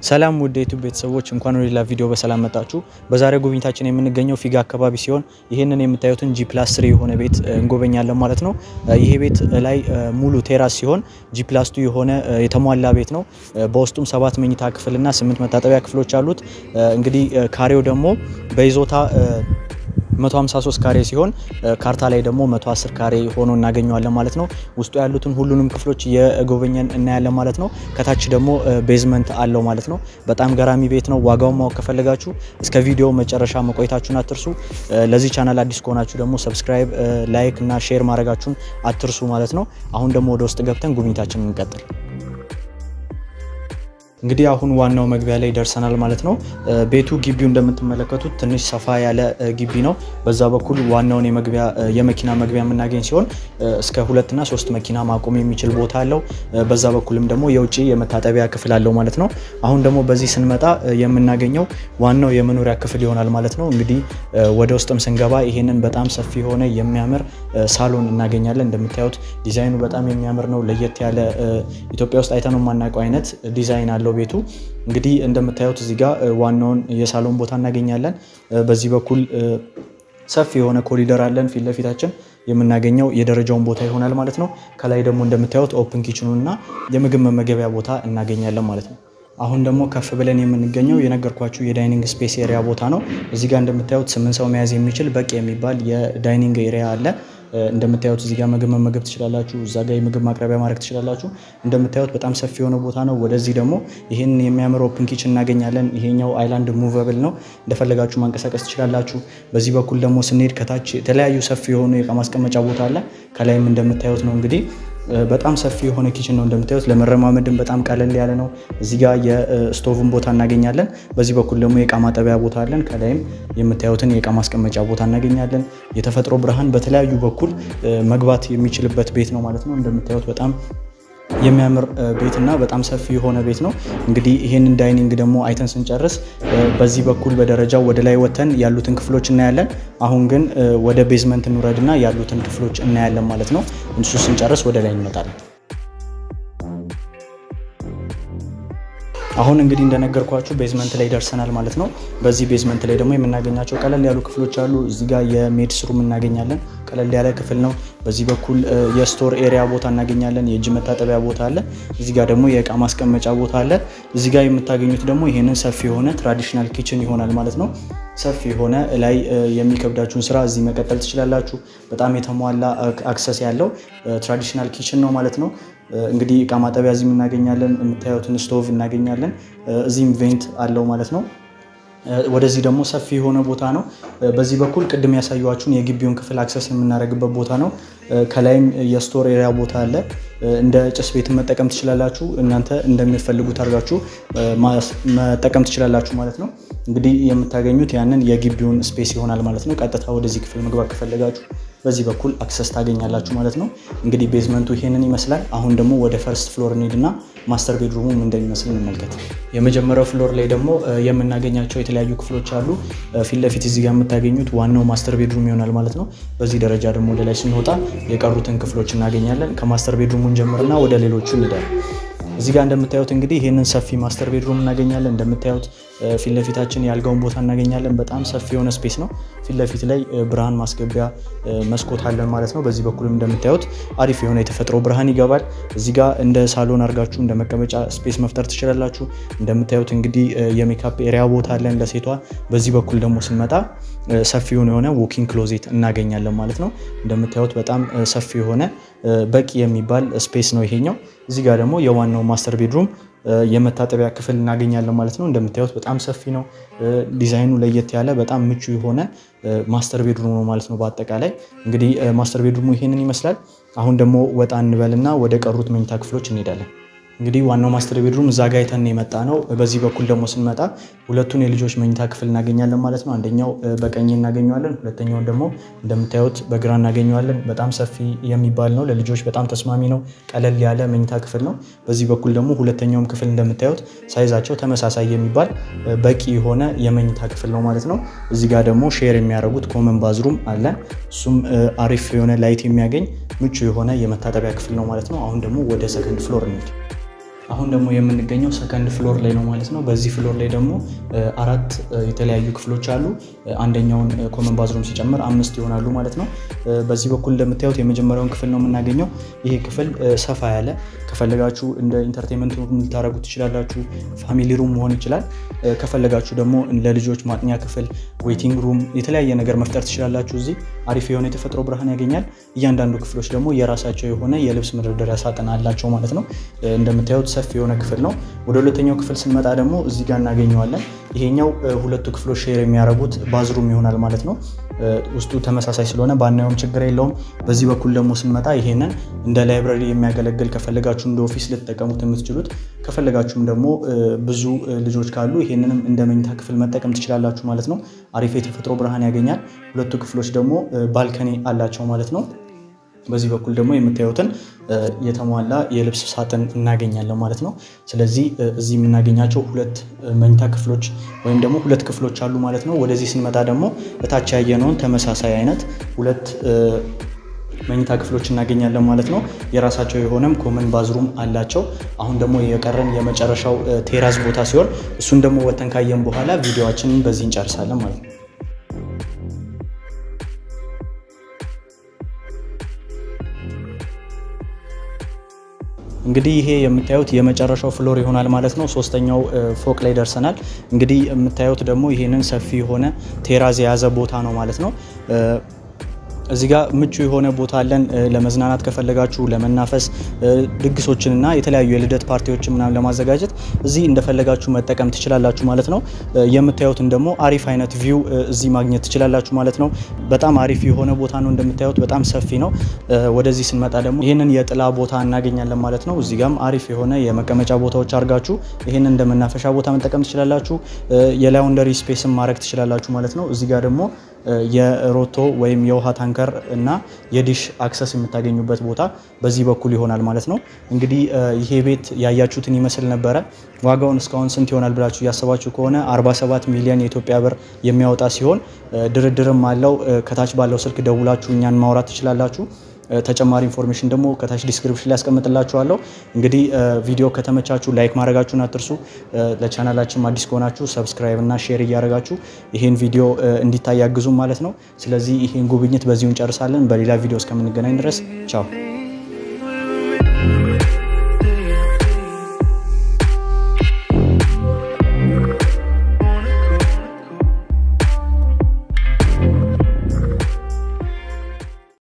ሰላም ውድ የዩቲዩብ ቤተሰቦች እንኳን ወደ ሌላ ቪዲዮ በሰላም መጣችሁ። በዛሬው ጉብኝታችን የምንገኘው ፊጋ አካባቢ ሲሆን ይሄንን የምታዩትን G+3 የሆነ ቤት እንጎበኛለን ማለት ነው። ይሄ ቤት ላይ ሙሉ ቴራስ ሲሆን G+2 የሆነ የተሟላ ቤት ነው። በውስጡም 7 መኝታ ክፍልና 8 መታጠቢያ ክፍሎች አሉት። እንግዲህ ካሬው ደግሞ በይዞታ 153 ካሬ ሲሆን ካርታ ላይ ደግሞ 110 ካሬ ሆኖ እናገኘዋለን ማለት ነው። ውስጡ ያሉትን ሁሉንም ክፍሎች የጎበኘን እናያለን ማለት ነው። ከታች ደግሞ ቤዝመንት አለው ማለት ነው። በጣም ገራሚ ቤት ነው። ዋጋውን ማወቅ ከፈለጋችሁ እስከ ቪዲዮ መጨረሻ መቆየታችሁን አትርሱ። ለዚህ ቻናል አዲስ ከሆናችሁ ደግሞ ሰብስክራይብ፣ ላይክ እና ሼር ማድረጋችሁን አትርሱ ማለት ነው። አሁን ደግሞ ወደ ውስጥ ገብተን ጉብኝታችንን እንቀጥል። እንግዲህ አሁን ዋናው መግቢያ ላይ ደርሰናል ማለት ነው። ቤቱ ግቢው እንደምትመለከቱት ትንሽ ሰፋ ያለ ግቢ ነው። በዛ በኩል ዋናውን የመኪና መግቢያ የምናገኝ ሲሆን እስከ 2 እና 3 መኪና ማቆም የሚችል ቦታ አለው። በዛ በኩልም ደግሞ የውጪ የመታጠቢያ ክፍል አለው ማለት ነው። አሁን ደግሞ በዚህ ስንመጣ የምናገኘው ዋናው የመኖሪያ ክፍል ይሆናል ማለት ነው። እንግዲህ ወደ ውስጥም ስንገባ ይሄንን በጣም ሰፊ ሆነ የሚያምር ሳሎን እናገኛለን። እንደምታዩት ዲዛይኑ በጣም የሚያምር ነው። ለየት ያለ ኢትዮጵያ ውስጥ አይተነው ማናውቀው አይነት ዲዛይን አለው ቤቱ። እንግዲህ እንደምታዩት እዚህ ጋር ዋናውን የሳሎን ቦታ እናገኛለን። በዚህ በኩል ሰፊ የሆነ ኮሪደር አለን። ፊት ለፊታችን የምናገኘው የደረጃውን ቦታ ይሆናል ማለት ነው። ከላይ ደግሞ እንደምታዩት ኦፕን ኪችኑና የምግብ መመገቢያ ቦታ እናገኛለን ማለት ነው። አሁን ደግሞ ከፍ ብለን የምንገኘው የነገርኳችሁ የዳይኒንግ ስፔስ ኤሪያ ቦታ ነው። እዚህ ጋር እንደምታዩት 8 ሰው መያዝ የሚችል በቂ የሚባል የዳይኒንግ ኤሪያ አለ። እንደምታዩት እዚህ ጋር ምግብ መመገብ ትችላላችሁ። እዛ ጋር የምግብ ማቅረቢያ ማድረግ ትችላላችሁ። እንደምታዩት በጣም ሰፊ የሆነ ቦታ ነው። ወደዚህ ደግሞ ይሄን የሚያምር ኦፕን ኪችን እናገኛለን። ይሄኛው አይላንድ ሙቨብል ነው። እንደፈለጋችሁ ማንቀሳቀስ ትችላላችሁ። በዚህ በኩል ደግሞ ስንሄድ ከታች የተለያዩ ሰፊ የሆኑ የእቃ ማስቀመጫ ቦታ አለ። ከላይም እንደምታዩት ነው እንግዲህ በጣም ሰፊ የሆነ ኪችን ነው። እንደምታዩት ለመረማመድም በጣም ቀለል ያለ ነው። እዚህ ጋር የስቶቭን ቦታ እናገኛለን። በዚህ በኩል ደግሞ የእቃ ማጠቢያ ቦታ አለን። ከላይም የምታዩትን የእቃ ማስቀመጫ ቦታ እናገኛለን። የተፈጥሮ ብርሃን በተለያዩ በኩል መግባት የሚችልበት ቤት ነው ማለት ነው። እንደምታዩት በጣም የሚያምር ቤትና በጣም ሰፊ የሆነ ቤት ነው። እንግዲህ ይሄንን ዳይኒንግ ደግሞ አይተን ስንጨርስ በዚህ በኩል በደረጃው ወደ ላይ ወተን ያሉትን ክፍሎች እናያለን። አሁን ግን ወደ ቤዝመንት እንውረድና ያሉትን ክፍሎች እናያለን ማለት ነው። እሱ ስንጨርስ ወደ ላይ እንመጣለን። አሁን እንግዲህ እንደነገርኳችሁ ቤዝመንት ላይ ደርሰናል ማለት ነው። በዚህ ቤዝመንት ላይ ደግሞ የምናገኛቸው ቀለል ያሉ ክፍሎች አሉ። እዚህ ጋር የሜድስ ሩም እናገኛለን። ቀለል ያለ ክፍል ነው። በዚህ በኩል የስቶር ኤሪያ ቦታ እናገኛለን። የእጅ መታጠቢያ ቦታ አለ። እዚህ ጋር ደግሞ የእቃ ማስቀመጫ ቦታ አለ። እዚህ ጋር የምታገኙት ደግሞ ይሄንን ሰፊ የሆነ ትራዲሽናል ኪችን ይሆናል ማለት ነው። ሰፊ የሆነ ላይ የሚከብዳችሁን ስራ እዚህ መቀጠል ትችላላችሁ። በጣም የተሟላ አክሰስ ያለው ትራዲሽናል ኪችን ነው ማለት ነው። እንግዲህ እቃ ማጠቢያ እዚህ እናገኛለን። የምታዩትን ስቶቭ እናገኛለን። እዚህም ቬንት አለው ማለት ነው። ወደዚህ ደግሞ ሰፊ የሆነ ቦታ ነው። በዚህ በኩል ቅድም ያሳያችሁን የግቢውን ክፍል አክሰስ የምናደርግበት ቦታ ነው። ከላይም የስቶር ኤሪያ ቦታ አለ። እንደ ጭስ ቤት መጠቀም ትችላላችሁ። እናንተ እንደሚፈልጉት አድርጋችሁ መጠቀም ትችላላችሁ ማለት ነው። እንግዲህ የምታገኙት ያንን የግቢውን ስፔስ ይሆናል ማለት ነው። ቀጥታ ወደዚህ ክፍል መግባት ከፈለጋችሁ በዚህ በኩል አክሰስ ታገኛላችሁ ማለት ነው። እንግዲህ ቤዝመንቱ ይሄንን ይመስላል። አሁን ደግሞ ወደ ፈርስት ፍሎር እንሂድና ማስተር ቤድሩሙ ምን እንደሚመስል እንመልከት። የመጀመሪያው ፍሎር ላይ ደግሞ የምናገኛቸው የተለያዩ ክፍሎች አሉ። ፊት ለፊት እዚህ ጋር የምታገኙት ዋናው ማስተር ቤድሩም ይሆናል ማለት ነው። በዚህ ደረጃ ደግሞ ወደ ላይ ስንወጣ የቀሩትን ክፍሎች እናገኛለን። ከማስተር ቤድሩሙን ጀምርና ወደ ሌሎቹ እንሄዳለን። እዚህ ጋር እንደምታዩት እንግዲህ ይሄንን ሰፊ ማስተር ቤድሩም እናገኛለን። እንደምታዩት ፊት ለፊታችን ያልጋውን ቦታ እናገኛለን። በጣም ሰፊ የሆነ ስፔስ ነው። ፊት ለፊት ላይ ብርሃን ማስገቢያ መስኮት አለን ማለት ነው። በዚህ በኩልም እንደምታዩት አሪፍ የሆነ የተፈጥሮ ብርሃን ይገባል። እዚህ ጋር እንደ ሳሎን አድርጋችሁ እንደ መቀመጫ ስፔስ መፍጠር ትችላላችሁ። እንደምታዩት እንግዲህ የሜካፕ ኤሪያ ቦታ አለን ለሴቷ። በዚህ በኩል ደግሞ ስንመጣ ሰፊ የሆነ ዎኪንግ ክሎዜት እናገኛለን ማለት ነው። እንደምታዩት በጣም ሰፊ የሆነ በቂ የሚባል ስፔስ ነው ይሄኛው። እዚህ ጋር ደግሞ የዋናው ማስተር ቤድሩም የመታጠቢያ ክፍል እናገኛለን ማለት ነው። እንደምታዩት በጣም ሰፊ ነው። ዲዛይኑ ለየት ያለ በጣም ምቹ የሆነ ማስተር ቤድሩም ነው ማለት ነው። በአጠቃላይ እንግዲህ ማስተር ቤድሩሙ ይሄንን ይመስላል። አሁን ደግሞ ወጣ እንበልና ወደ ቀሩት መኝታ ክፍሎች እንሄዳለን። እንግዲህ ዋናው ማስተር ቤድሩም እዛ ጋር አይተን የመጣ ነው። በዚህ በኩል ደግሞ ስንመጣ ሁለቱን የልጆች መኝታ ክፍል እናገኛለን ማለት ነው። አንደኛው በቀኝ እናገኘዋለን፣ ሁለተኛውን ደግሞ እንደምታዩት በግራ እናገኘዋለን። በጣም ሰፊ የሚባል ነው። ለልጆች በጣም ተስማሚ ነው። ቀለል ያለ መኝታ ክፍል ነው። በዚህ በኩል ደግሞ ሁለተኛውም ክፍል እንደምታዩት ሳይዛቸው ተመሳሳይ የሚባል በቂ የሆነ የመኝታ ክፍል ነው ማለት ነው። እዚህ ጋር ደግሞ ሼር የሚያደርጉት ኮመን ባዝሩም አለ። እሱም አሪፍ የሆነ ላይት የሚያገኝ ምቹ የሆነ የመታጠቢያ ክፍል ነው ማለት ነው። አሁን ደግሞ ወደ ሰከንድ ፍሎር እንሂድ። አሁን ደግሞ የምንገኘው ሰከንድ ፍሎር ላይ ነው ማለት ነው። በዚህ ፍሎር ላይ ደግሞ አራት የተለያዩ ክፍሎች አሉ። አንደኛውን ኮመን ባዝሩም ሲጨምር 5 ይሆናሉ ማለት ነው። በዚህ በኩል እንደምታዩት የመጀመሪያውን ክፍል ነው የምናገኘው። ይሄ ክፍል ሰፋ ያለ ከፈለጋችሁ እንደ ኢንተርቴይንመንት ሩም ልታረጉት ትችላላችሁ። ፋሚሊ ሩም መሆን ይችላል። ከፈለጋችሁ ደግሞ ለልጆች ማጥኛ ክፍል፣ ዌቲንግ ሩም የተለያየ ነገር መፍጠር ትችላላችሁ። እዚህ አሪፍ የሆነ የተፈጥሮ ብርሃን ያገኛል። እያንዳንዱ ክፍሎች ደግሞ የራሳቸው የሆነ የልብስ መደርደሪያ ሳጥን አላቸው ማለት ነው። እንደምታዩት ሰፊ የሆነ ክፍል ነው። ወደ ሁለተኛው ክፍል ስንመጣ ደግሞ እዚህ ጋር እናገኘዋለን። ይሄኛው ሁለቱ ክፍሎች ሼር የሚያደርጉት ባዝሩም ይሆናል ማለት ነው። ውስጡ ተመሳሳይ ስለሆነ ባናየውም ችግር የለውም። በዚህ በኩል ደግሞ ስንመጣ ይሄንን እንደ ላይብራሪ የሚያገለግል ከፈለጋችሁ እንደ ኦፊስ ልትጠቀሙት የምትችሉት ከፈለጋችሁም ደግሞ ብዙ ልጆች ካሉ ይሄንንም እንደ መኝታ ክፍል መጠቀም ትችላላችሁ ማለት ነው። አሪፍ የተፈጥሮ ብርሃን ያገኛል። ሁለቱ ክፍሎች ደግሞ ባልከኒ አላቸው ማለት ነው። በዚህ በኩል ደግሞ የምታዩትን የተሟላ የልብስ ሳጥን እናገኛለን ማለት ነው። ስለዚህ እዚህ የምናገኛቸው ሁለት መኝታ ክፍሎች ወይም ደግሞ ሁለት ክፍሎች አሉ ማለት ነው። ወደዚህ ስንመጣ ደግሞ እታች ያየነውን ተመሳሳይ አይነት ሁለት መኝታ ክፍሎች እናገኛለን ማለት ነው። የራሳቸው የሆነም ኮመን ባዝሩም አላቸው። አሁን ደግሞ የቀረን የመጨረሻው ቴራስ ቦታ ሲሆን እሱን ደግሞ ወተን ካየን በኋላ ቪዲዮአችንን በዚህ እንጨርሳለን ማለት ነው። እንግዲህ ይሄ የምታዩት የመጨረሻው ፍሎር ይሆናል ማለት ነው። ሶስተኛው ፎቅ ላይ ደርሰናል። እንግዲህ የምታዩት ደግሞ ይሄንን ሰፊ የሆነ ቴራዝ የያዘ ቦታ ነው ማለት ነው። እዚህ ጋር ምቹ የሆነ ቦታ አለን ለመዝናናት ከፈለጋችሁ ለመናፈስ ድግሶችንና የተለያዩ የልደት ፓርቲዎችን ምናምን ለማዘጋጀት እዚህ እንደፈለጋችሁ መጠቀም ትችላላችሁ ማለት ነው። የምታዩትን ደግሞ አሪፍ አይነት ቪው እዚህ ማግኘት ትችላላችሁ ማለት ነው። በጣም አሪፍ የሆነ ቦታ ነው። እንደምታዩት በጣም ሰፊ ነው። ወደዚህ ስንመጣ ደግሞ ይሄንን የጥላ ቦታ እናገኛለን ማለት ነው። እዚህ ጋርም አሪፍ የሆነ የመቀመጫ ቦታዎች አድርጋችሁ ይሄንን እንደመናፈሻ ቦታ መጠቀም ትችላላችሁ። የላውንደሪ ስፔስም ማድረግ ትችላላችሁ ማለት ነው። እዚህ ጋር ደግሞ የሮቶ ወይም የውሃ ታንከር እና የዲሽ አክሰስ የምታገኙበት ቦታ በዚህ በኩል ይሆናል ማለት ነው። እንግዲህ ይሄ ቤት ያያችሁትን ይመስል ነበረ። ዋጋውን እስካሁን ስንት ይሆናል ብላችሁ ያሰባችሁ ከሆነ 47 ሚሊዮን የኢትዮጵያ ብር የሚያወጣ ሲሆን ድርድርም አለው። ከታች ባለው ስልክ ደውላችሁ እኛን ማውራት ትችላላችሁ። ተጨማሪ ኢንፎርሜሽን ደግሞ ከታች ዲስክሪፕሽን ላይ አስቀምጥላችኋለሁ። እንግዲህ ቪዲዮ ከተመቻችሁ ላይክ ማድረጋችሁን አትርሱ። ለቻናላችን አዲስ ከሆናችሁ ሰብስክራይብ እና ሼር እያደረጋችሁ ይሄን ቪዲዮ እንዲታይ ያግዙ ማለት ነው። ስለዚህ ይሄን ጉብኝት በዚሁ እንጨርሳለን። በሌላ ቪዲዮ እስከምንገናኝ ድረስ ቻው።